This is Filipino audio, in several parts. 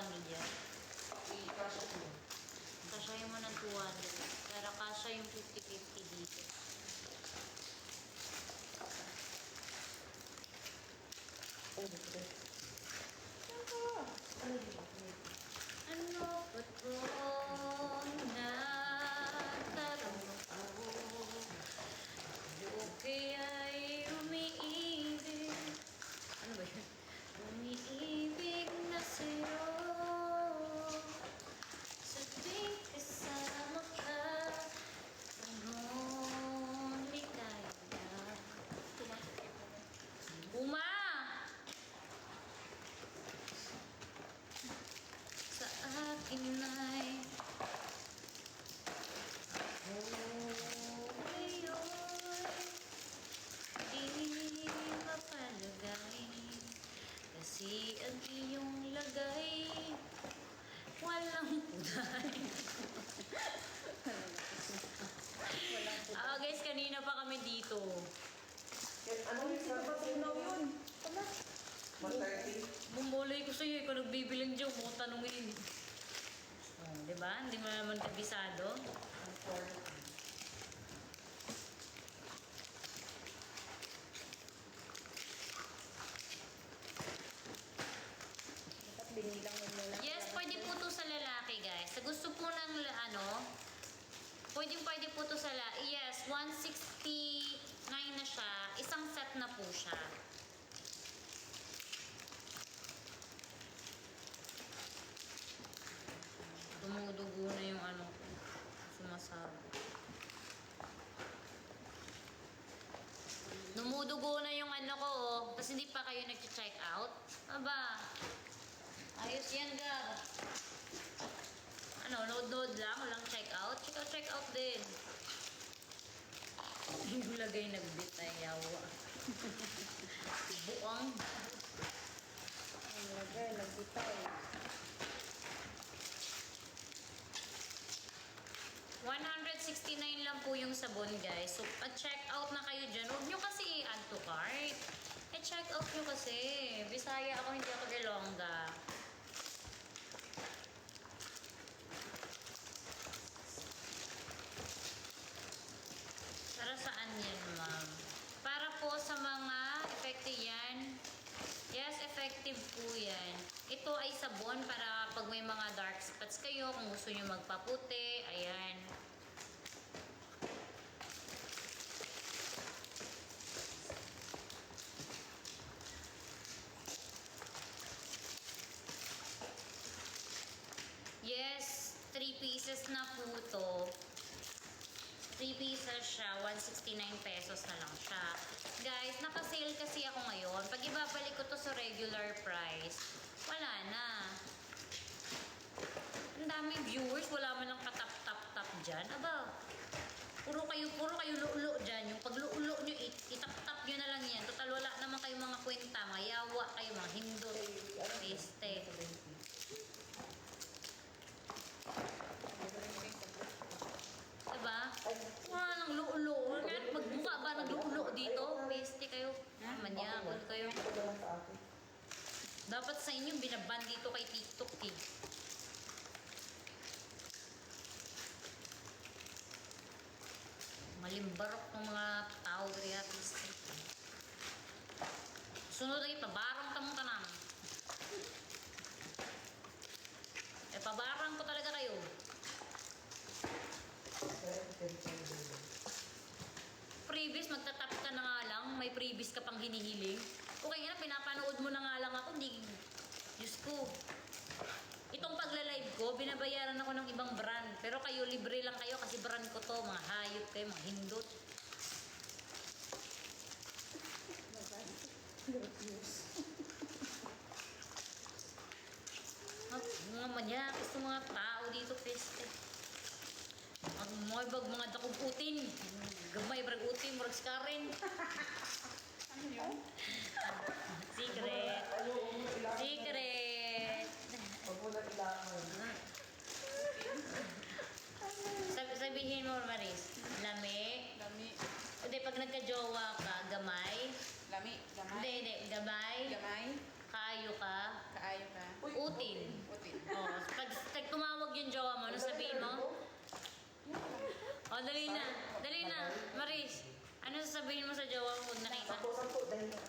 200 yan. I-kasha ko. Kasyahin mo ng 200. Para kasya yung 50-50 dito. Oh, okay. Ano dito? Ano ba't kung natanong ako? Okay ay umiibig. Ano ba yun? Umiibig na sa'yo. Sa tuwing kasama ka, anong ligaya. Uma! Sa akin ay ako ngayon di mapalagay kasi ang iyong lagay walang puday. Guys, kanina pa kami dito. Ano yung patunaw yun? 130? Bumulay ko sa'yo, ikaw nagbibilang dyan, mo tanongin. Oh, diba? Hindi mo naman kabisado. 140. Binilang mo muna. Yes, pwede po to sa lalaki, guys. Sa gusto po ng pwede po to sa lalaki. Yes, 169 na siya. Isang set na po siya. Dumudugo na yung sumasabi. Dumudugo na yung ko, oh. Kasi hindi pa kayo nag-check out. Aba, ayos yan, Gab. Load lang, walang check out. Check out din. Yung lagay nagbit ay yawa. Buang. Ang lagay, nagbitaw. 169 lang po yung sabon, guys. So, pag-check out na kayo dyan, huwag nyo kasi i-add to cart. Check out nyo kasi. Bisaya ako, hindi ako Ilongga. Para saan yan, ma'am? Para po sa mga effective yan. Yes, effective po yan. Ito ay sabon para pag may mga dark spots kayo, kung gusto nyo magpaputi, ayan. Yes, 3 pieces na po to. 3 pieces siya, 169 pesos na lang siya. Guys, naka-sale kasi ako ngayon. Pag ibabalik ko to sa regular price, wala na. Ang daming viewers, wala man lang katap-tap-tap dyan. Aba, puro kayo lulo dyan. Yung pagluulo nyo, itap-tap nyo na lang yan. Total, wala naman kayong mga kwenta. Mayawa kayo, mga hindot. Peste. Diba? Wala nang luulo. Magbuka ba ng luulo dito? Peste kayo. Manyakol kayo. Dapat sa inyo, binaban dito kay TikTok eh. Malimbarok ng mga tao kaya peste. Sunod lagi, pabarang tamang tanang. Pabarang ko talaga kayo. Previous, magtatap ka na nga lang. May previous ka pang hinihiling. Okay nga, pinapanood mo na nga lang ako. Hindi, Diyos ko. Itong pagla-live ko, binabayaran ako ng ibang brand. Pero kayo, libre lang kayo kasi brand ko to. Mga hayop kayo, mga hindot. Mga manyakis ng mga tao dito, peste. Mga dakog utin. Gamay, brag utin, murag skarin. Ano yun? Secret. Secret. Huwag mo na ilangan. Sabihin mo, Maris. Lami. Lami. Hindi, pag nagka-jowa ka, gamay. Lami. Gamay. Hindi. Gamay. Gamay. Kaayo ka. Kaayo ka. Utin. Utin. dali na. Dali na. Maris, ano sasabihin mo sa jowa mo pag nakita? 10, dahil na.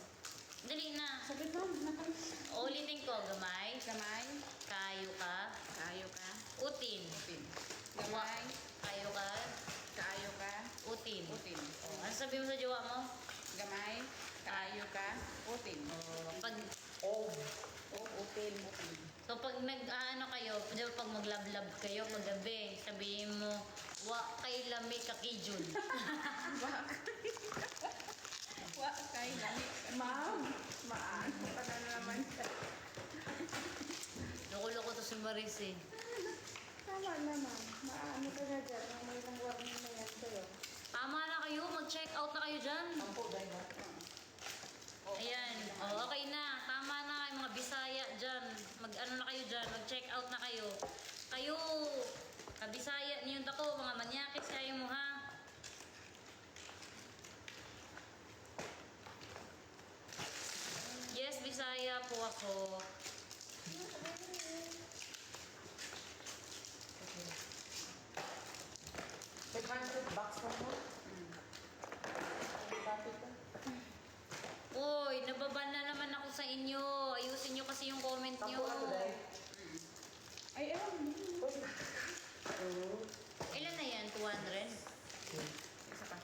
Dali na. Sabi mo, nakay. Ulitin ko, gamay. Gamay. Kayo ka. Kayo ka. Utin. Utin. Gamay. Kayo ka. Kayo ka. Utin. Utin. Oh, ano sabihin mo sa jowa mo? Gamay. Kayo ka. Utin. Oh, pag, Oh. Oh, utin. Utin. so pag nag-ano kayo, di ba pag maglablab kayo paggabi, sabihin mo, wa kay lami kakijun. Wa kay lami. Ma'am. Maano ka na naman. Loko-loko to si Maris eh. Tama naman. Maano ka na dyan. May isang warning na yan sa'yo. Tama na kayo, mag-check out na kayo dyan. 10, dahil na. Ayan, oh, okay na. Tama na yung mga Bisaya dyan. Mag-ano na kayo dyan, mag-check out na kayo. Kayo, kabisaya niyo ako, mga manyakis kayo mo ha. Yes, Bisaya po ako. May 100 bucks na mo. Bakit ka? Uy, nababan na naman ako sa inyo. Ayusin nyo kasi yung comment nyo. 10 dahil. Ay, ewan mo. Uy. Oh. Ilan na yan? 200? Isa pa.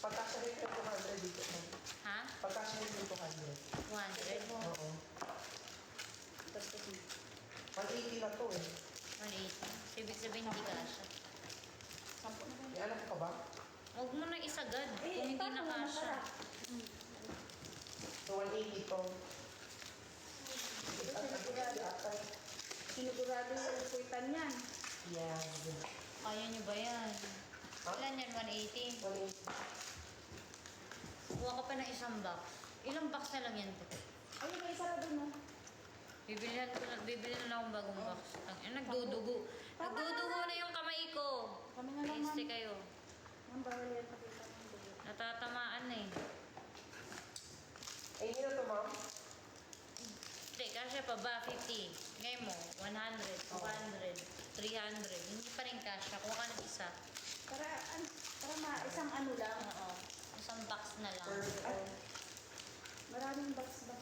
Pagkasya rin yung 200 dito. Ha? Pagkasya rin yung 200. 200? Oo. Tapos kasi. 180 na to eh. 180. Ibig sabihin hindi kasha. 10 na ba? May anak ka ba? Huwag mo na isagad kung hindi na kasha. So 180 to. Sinigurado yung kuitan yan. Yeah. Kaya nyo ba yan? Ha? Ilan yan? 180? 180. Kuha ka pa ng isang box. Ilang box na lang yan? Ay, may sarado mo. Bibili na akong bagong box. Nagdudugo. Nagdudugo na yung kamay ko. Kami na lang, Este ma'am. kayo. Ang bawal yan pakita ng dugo. Natatamaan na eh. Ay, hindi na to, ma'am. Hindi, kasya pa ba? 50. Ngayon mo, 100, 200, 300. Hindi pa rin kasya. Kuha ka ng isa. Para isang ano lang. Oo. Isang box na lang. Perfect. Maraming box na